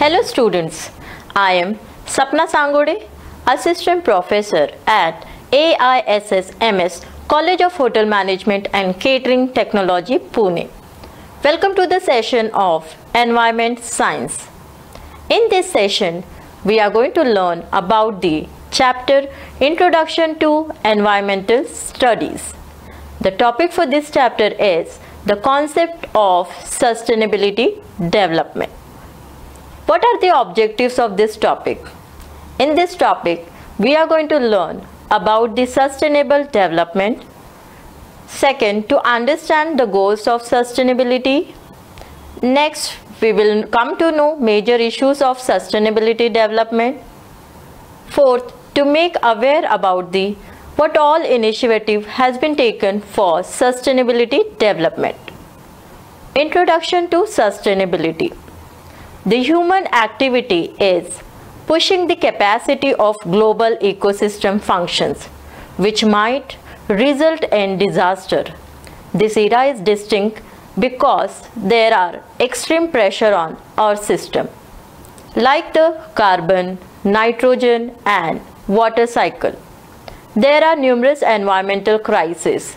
Hello students, I am Sapna Sangode, Assistant Professor at AISSMS College of Hotel Management and Catering Technology, Pune. Welcome to the session of Environment Science. In this session, we are going to learn about the chapter Introduction to Environmental Studies. The topic for this chapter is the concept of sustainability development. What are the objectives of this topic? In this topic, we are going to learn about the sustainable development. Second, to understand the goals of sustainability. Next, we will come to know major issues of sustainability development. Fourth, to make aware about the what all initiative has been taken for sustainability development. Introduction to sustainability. The human activity is pushing the capacity of global ecosystem functions, which might result in disaster. This era is distinct because there are extreme pressure on our system, like the carbon, nitrogen, and water cycle. There are numerous environmental crises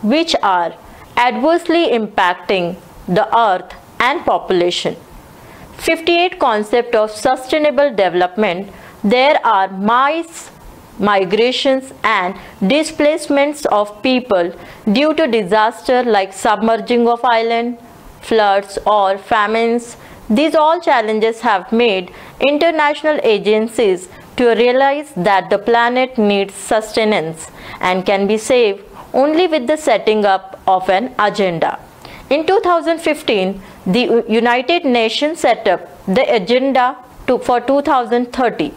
which are adversely impacting the earth and population. 58 concepts of sustainable development. There are mass migrations and displacements of people due to disaster like submerging of island, floods or famines. These all challenges have made international agencies to realize that the planet needs sustenance and can be saved only with the setting up of an agenda. In 2015, the United Nations set up the agenda for 2030,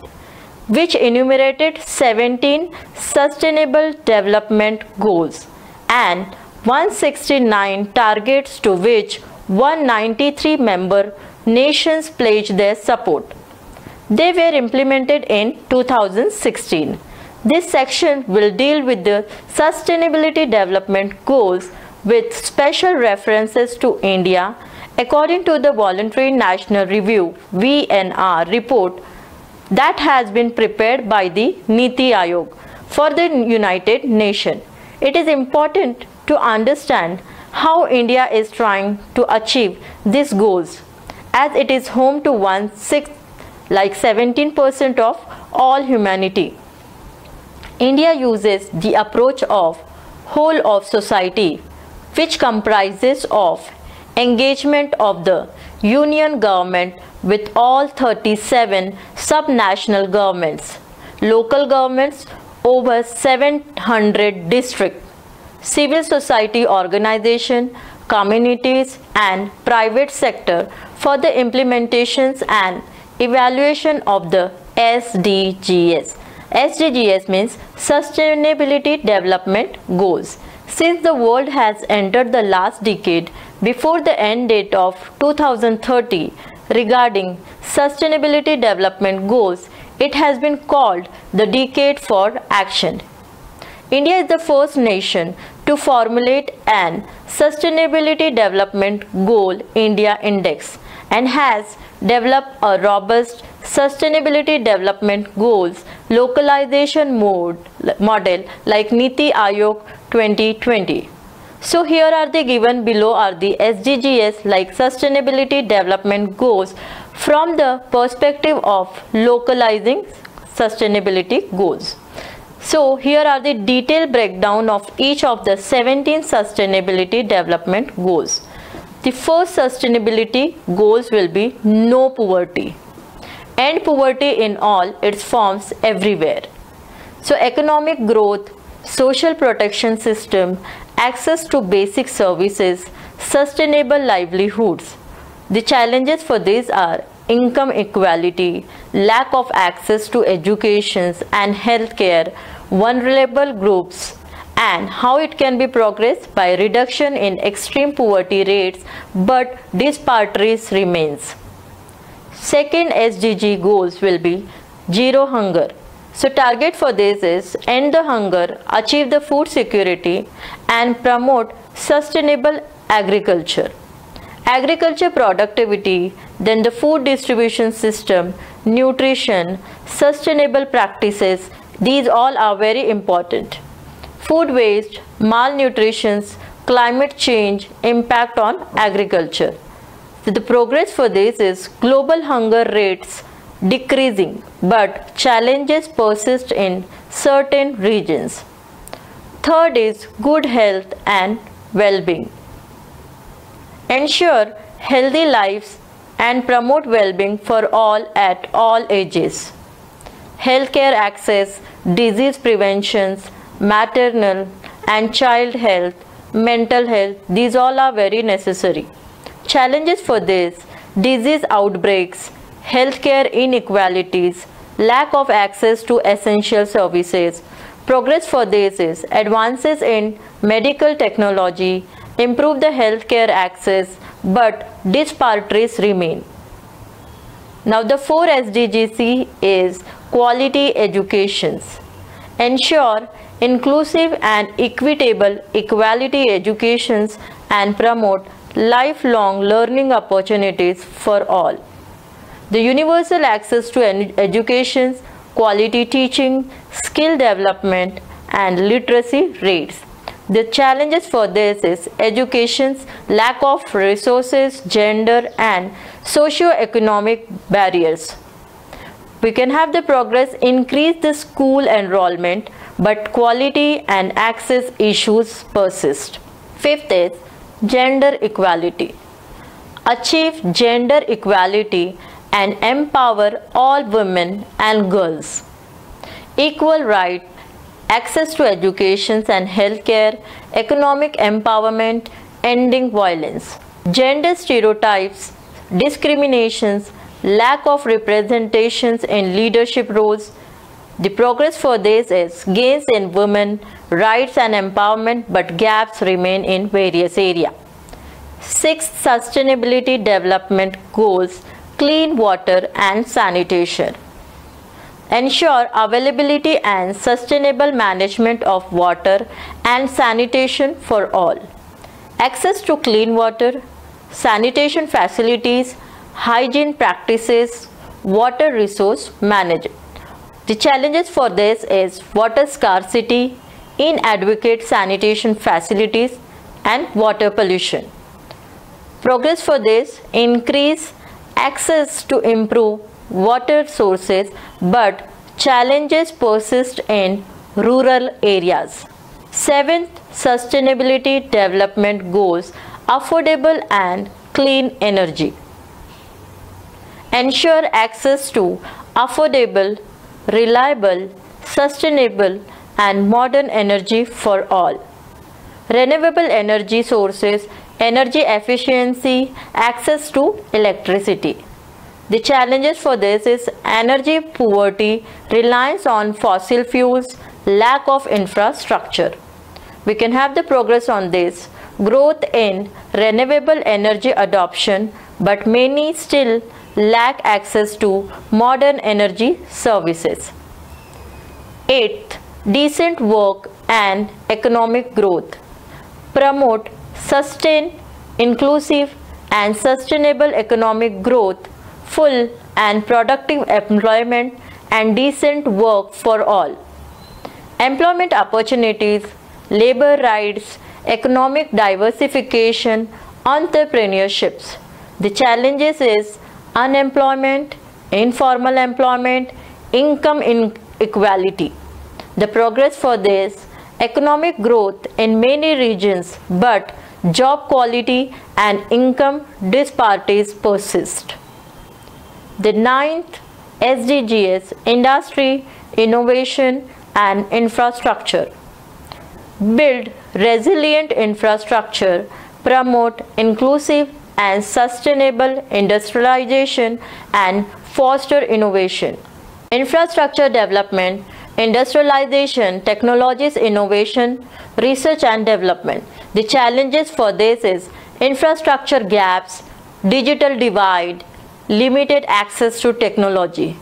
which enumerated 17 sustainable development goals and 169 targets to which 193 member nations pledged their support. They were implemented in 2016. This section will deal with the sustainability development goals with special references to India according to the Voluntary National Review (VNR) report that has been prepared by the Niti Aayog for the United Nations. It is important to understand how India is trying to achieve these goals, as it is home to 1/6, like 17% of all humanity. India uses the approach of whole of society, which comprises of engagement of the union government with all 37 subnational governments, local governments, over 700 districts, civil society organization, communities and private sector for the implementations and evaluation of the SDGs. SDGs means Sustainability Development Goals. Since the world has entered the last decade before the end date of 2030 regarding Sustainability Development Goals, it has been called the Decade for Action. India is the first nation to formulate an Sustainability Development Goal India Index and has developed a robust Sustainability Development Goals localization model like Niti Aayog 2020. So here are the given below are the SDGs like Sustainability Development Goals from the perspective of localizing sustainability goals. So here are the detailed breakdown of each of the 17 sustainability development goals. The first sustainability goals will be no poverty. End poverty in all its forms everywhere. So economic growth, social protection system, access to basic services, sustainable livelihoods. The challenges for these are income equality, lack of access to education and healthcare, vulnerable groups, and how it can be progressed by reduction in extreme poverty rates, but disparities remains. Second SDG goals will be zero hunger. So target for this is end the hunger, achieve the food security and promote sustainable agriculture. agriculture productivity, then the food distribution system, nutrition, sustainable practices, these all are very important. Food waste, malnutrition, climate change, impact on agriculture. So the progress for this is global hunger rates decreasing, but challenges persist in certain regions. Third is good health and well-being. Ensure healthy lives and promote well-being for all at all ages. Healthcare access, disease prevention, maternal and child health, mental health, these all are very necessary. Challenges for this: disease outbreaks, healthcare inequalities, lack of access to essential services. Progress for this is advances in medical technology, improve the healthcare access, but disparities remain. Now the 4 SDGs is quality educations. Ensure inclusive and equitable equality educations and promote lifelong learning opportunities for all. The universal access to education, quality teaching, skill development and literacy rates. The challenges for this is education's lack of resources, gender and socio-economic barriers. We can have the progress increase the school enrollment, but quality and access issues persist. Fifth is gender equality. Achieve gender equality and empower all women and girls. Equal right, access to education and healthcare, economic empowerment, ending violence. Gender stereotypes, discriminations, lack of representations in leadership roles. The progress for this is gains in women rights and empowerment, but gaps remain in various areas. Sixth, sustainability development goals, clean water and sanitation. Ensure availability and sustainable management of water and sanitation for all. Access to clean water, sanitation facilities, hygiene practices, water resource management. The challenges for this is water scarcity, inadequate sanitation facilities and water pollution. Progress for this: increase access to improve water sources, but challenges persist in rural areas. Seventh, sustainability development goals, affordable and clean energy. Ensure access to affordable, reliable, sustainable and modern energy for all. Renewable energy sources, energy efficiency, access to electricity. The challenges for this is energy poverty, reliance on fossil fuels, lack of infrastructure. We can have the progress on this: growth in renewable energy adoption, but many still lack access to modern energy services. Eighth, decent work and economic growth. Promote sustained, inclusive and sustainable economic growth, full and productive employment and decent work for all. Employment opportunities, labor rights, economic diversification, entrepreneurships. The challenges is unemployment, informal employment, income inequality. The progress for this: economic growth in many regions, but job quality and income disparities persist. The ninth SDGs, industry, innovation and infrastructure. Build resilient infrastructure, promote inclusive and sustainable industrialization and foster innovation. Infrastructure development, industrialization, technologies, innovation, research and development. The challenges for this is infrastructure gaps, digital divide, limited access to technology.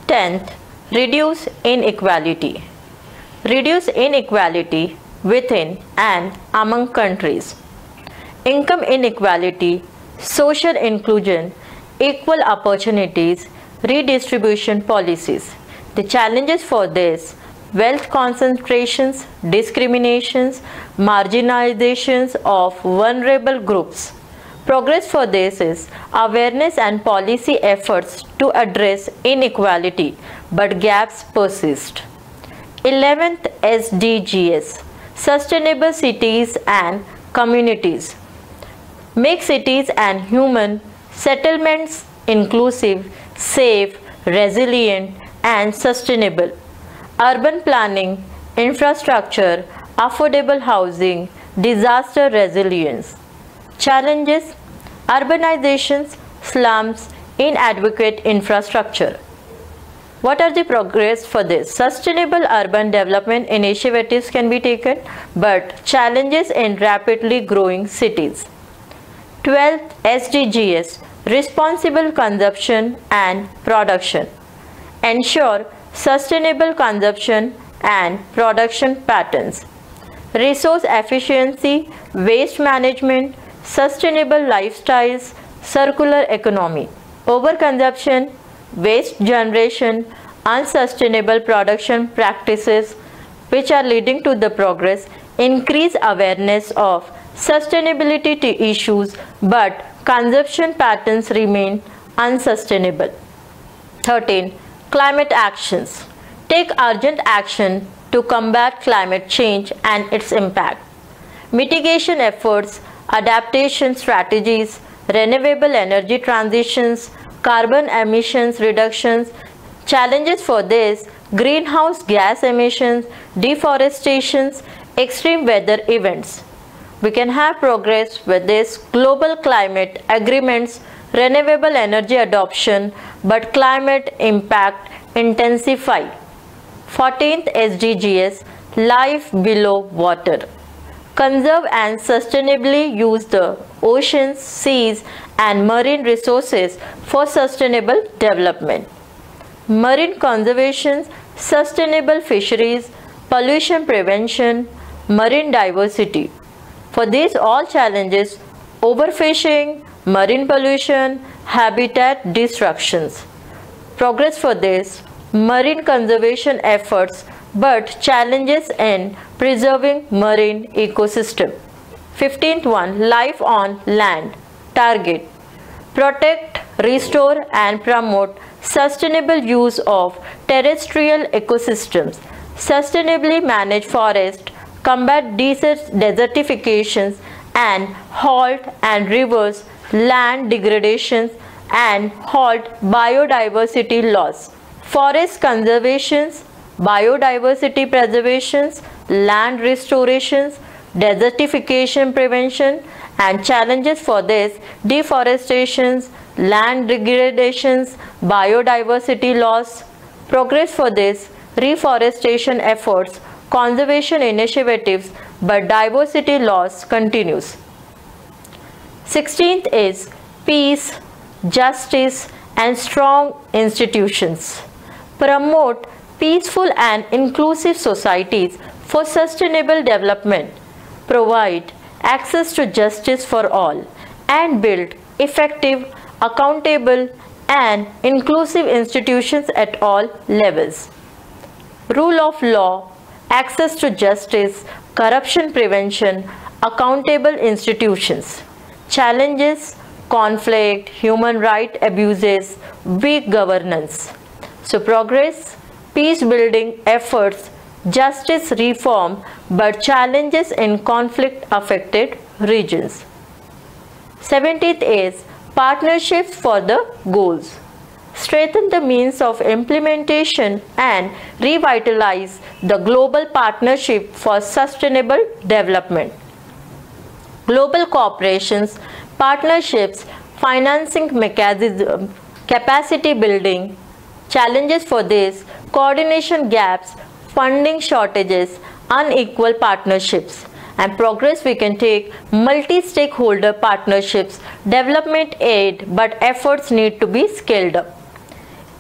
10th, reduce inequality. Reduce inequality within and among countries. Income inequality, social inclusion, equal opportunities, redistribution policies. The challenges for this: wealth concentrations, discriminations, marginalizations of vulnerable groups. Progress for this is awareness and policy efforts to address inequality, but gaps persist. 11th SDGs, Sustainable Cities and Communities. Make cities and human settlements inclusive, safe, resilient, and sustainable. Urban planning, infrastructure, affordable housing, disaster resilience. Challenges: urbanizations, slums, inadequate infrastructure. What are the progress for this? Sustainable urban development initiatives can be taken, but challenges in rapidly growing cities. 12th SDGs, responsible consumption and production. Ensure sustainable consumption and production patterns. Resource efficiency, waste management, sustainable lifestyles, circular economy. Overconsumption, waste generation, unsustainable production practices which are leading to the progress, increase awareness of sustainability issues, but consumption patterns remain unsustainable. 13. Climate actions. Take urgent action to combat climate change and its impact. Mitigation efforts, adaptation strategies, renewable energy transitions, carbon emissions reductions. Challenges for this: greenhouse gas emissions, deforestation, extreme weather events. We can have progress with this: global climate agreements, renewable energy adoption, but climate impact intensify. 14th SDGs, life below water. Conserve and sustainably use the oceans, seas, and marine resources for sustainable development. Marine conservation, sustainable fisheries, pollution prevention, marine diversity. For these all challenges: overfishing, marine pollution, habitat destructions. Progress for this: marine conservation efforts, but challenges in preserving marine ecosystem. 15th one, life on land. Target: protect, restore, and promote sustainable use of terrestrial ecosystems, sustainably manage forest, combat desertifications, and halt and reverse land degradations, and halt biodiversity loss. Forest conservations, biodiversity preservations, land restorations, desertification prevention, and challenges for this: deforestations, land degradations, biodiversity loss. Progress for this: reforestation efforts, conservation initiatives, but diversity loss continues. 16th is peace, justice, and strong institutions. Promote peaceful and inclusive societies for sustainable development. Provide access to justice for all, and build effective, accountable, and inclusive institutions at all levels. Rule of law, access to justice, corruption prevention, accountable institutions. Challenges: conflict, human rights abuses, weak governance. So progress: peace building efforts, justice reform, but challenges in conflict affected regions. 17th is partnerships for the goals. Strengthen the means of implementation and revitalize the global partnership for sustainable development. Global cooperations, partnerships, financing mechanism, capacity building. Challenges for this: coordination gaps, funding shortages, unequal partnerships. And progress: we can take multi-stakeholder partnerships, development aid, but efforts need to be scaled up.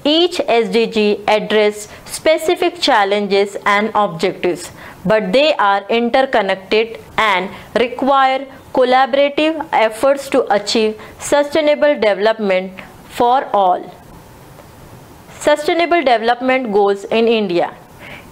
Each SDG address specific challenges and objectives, but they are interconnected and require collaborative efforts to achieve sustainable development for all. Sustainable Development Goals in India.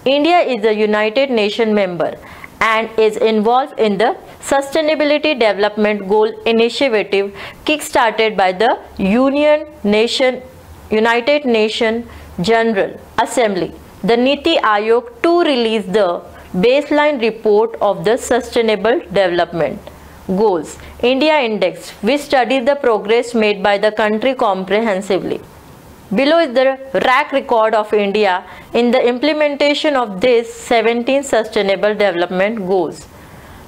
India is a United Nations member and is involved in the Sustainability Development Goal Initiative kick-started by the United Nations General Assembly, the Niti Aayog, to release the baseline report of the Sustainable Development Goals India Index, which studies the progress made by the country comprehensively. Below is the track record of India in the implementation of these 17 Sustainable Development Goals.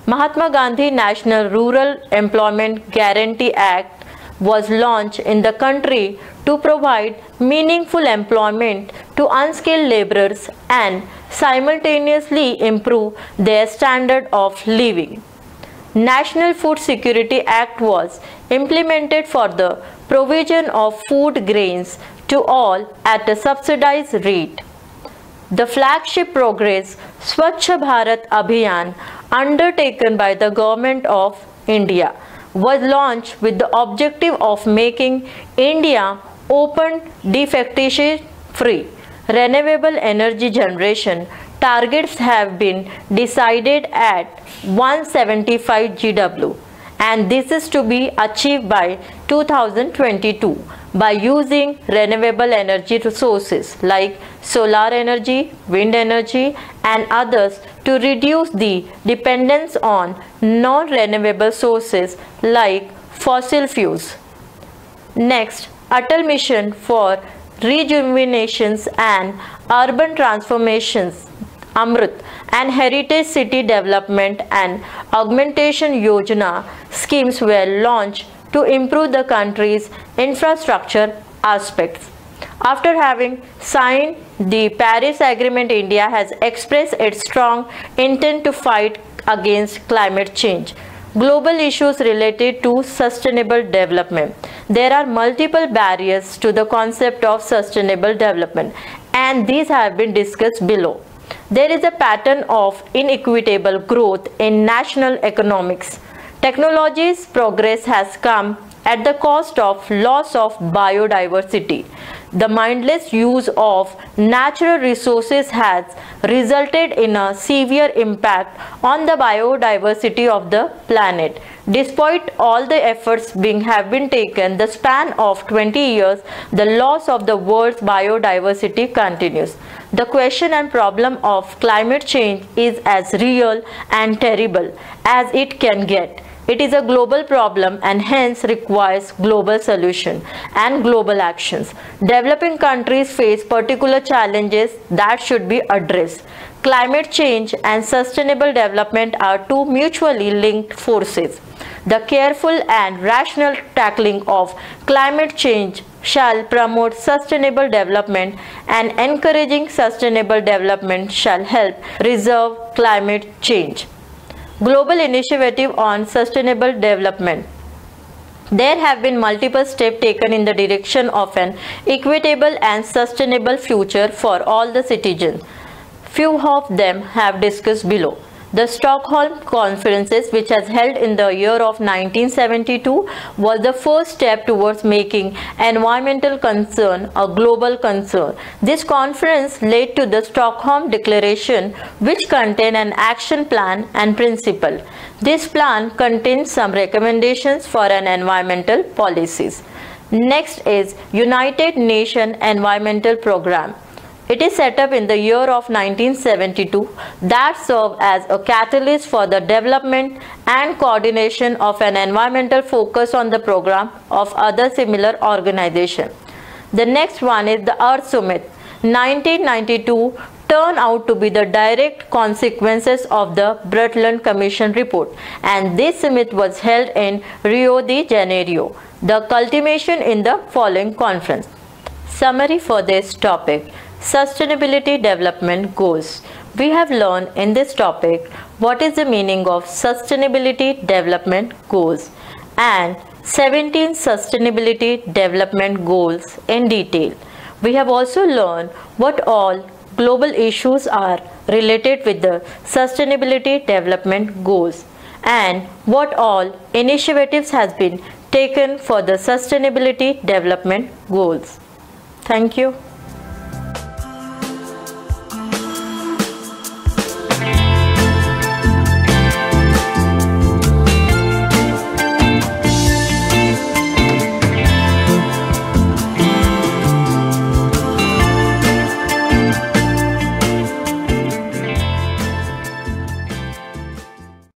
Mahatma Gandhi National Rural Employment Guarantee Act was launched in the country to provide meaningful employment to unskilled laborers and simultaneously improve their standard of living. National Food Security Act was implemented for the provision of food grains to all at a subsidized rate. The flagship progress Swachh Bharat Abhiyan undertaken by the Government of India was launched with the objective of making India open defecation free. Renewable energy generation targets have been decided at 175 GW, and this is to be achieved by 2022 by using renewable energy resources like solar energy, wind energy and others to reduce the dependence on non-renewable sources like fossil fuels. Next, Atal Mission for Rejuvenations and Urban Transformations Amrit and Heritage City Development and Augmentation Yojana schemes were launched to improve the country's infrastructure aspects. After having signed the Paris Agreement, India has expressed its strong intent to fight against climate change. Global issues related to sustainable development. There are multiple barriers to the concept of sustainable development, and these have been discussed below. There is a pattern of inequitable growth in national economics. Technology's progress has come at the cost of loss of biodiversity. The mindless use of natural resources has resulted in a severe impact on the biodiversity of the planet. Despite all the efforts have been taken, the span of 20 years, the loss of the world's biodiversity continues. The question and problem of climate change is as real and terrible as it can get. It is a global problem and hence requires global solution and global actions. Developing countries face particular challenges that should be addressed. Climate change and sustainable development are two mutually linked forces. The careful and rational tackling of climate change shall promote sustainable development, and encouraging sustainable development shall help resolve climate change. Global Initiative on Sustainable Development. There have been multiple steps taken in the direction of an equitable and sustainable future for all the citizens. Few of them have discussed below. The Stockholm Conferences, which was held in the year of 1972, was the first step towards making environmental concern a global concern. This conference led to the Stockholm Declaration, which contained an action plan and principle. This plan contains some recommendations for an environmental policies. Next is United Nations Environmental Programme. It is set up in the year of 1972 that served as a catalyst for the development and coordination of an environmental focus on the program of other similar organizations. The next one is the Earth Summit. 1992 turned out to be the direct consequences of the Brundtland Commission report, and this summit was held in Rio de Janeiro, the culmination in the following conference. Summary for this topic. Sustainability Development Goals. We have learned in this topic what is the meaning of Sustainability Development Goals and 17 Sustainability Development Goals in detail. We have also learned what all global issues are related with the Sustainability Development Goals and what all initiatives has been taken for the sustainability development goals. Thank you.